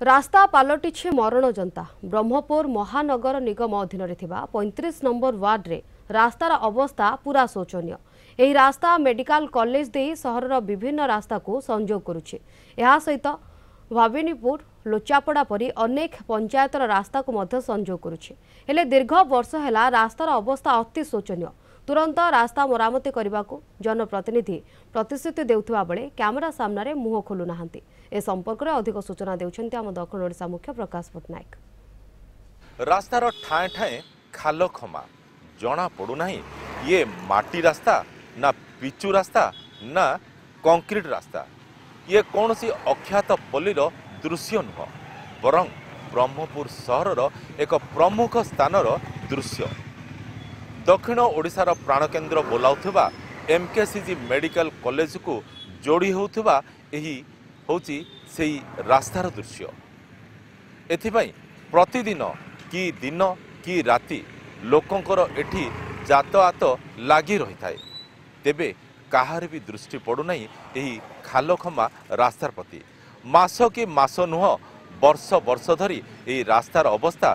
रास्ता पलटिछि मरण जनता। ब्रह्मपुर महानगर निगम अधीन 35 नंबर वार्ड रे रास्तार अवस्था पूरा शोचनीय। यह रास्ता मेडिकल कॉलेज दे सहरर विभिन्न रास्ता को संजोग करुछि। यह सहित भाविनीपुर लोचापड़ा परी अनेक पंचायतर रास्ता को मध्य संजोग करुछि। हेले दीर्घ वर्ष हैला रास्तार अवस्था अति शोचनीय। तुरंत रास्ता मरामती करने को जनप्रतिनिधि प्रतिश्रुति देउथुवा बेले कैमेरा सामने मुह खोलु नाहंती। ए संपर्क में अधिक सूचना देउछन्ती आम दक्षिण ओडिशा मुख्य प्रकाश पट्टनायक। रास्तार ठाए ठाए खाल खमा जना पड़ूना ये माटी रास्ता ना पिचु रास्ता ना कंक्रीट रास्ता। ये कौन सी अख्यात पल्लीर दृश्य नुह बरं ब्रह्मपुर सहरर एक प्रमुख स्थानर दृश्य। दक्षिण ओडिशार प्राणकेन्द्र बोलाउथुबा एमकेसीजी मेडिकल कॉलेज को जोड़ी होउथुबा एही होची सेही रास्तार दृश्य। एथिपाई प्रतिदिन कि दिन कि राति लोकंकर एठी जातायात लागी रही थाए। तेबे काहार भी दृष्टि पड़ुना यही खालखमा रास्तार प्रति। मास कि मास नुह वर्ष वर्ष धरी यही रास्तार अवस्था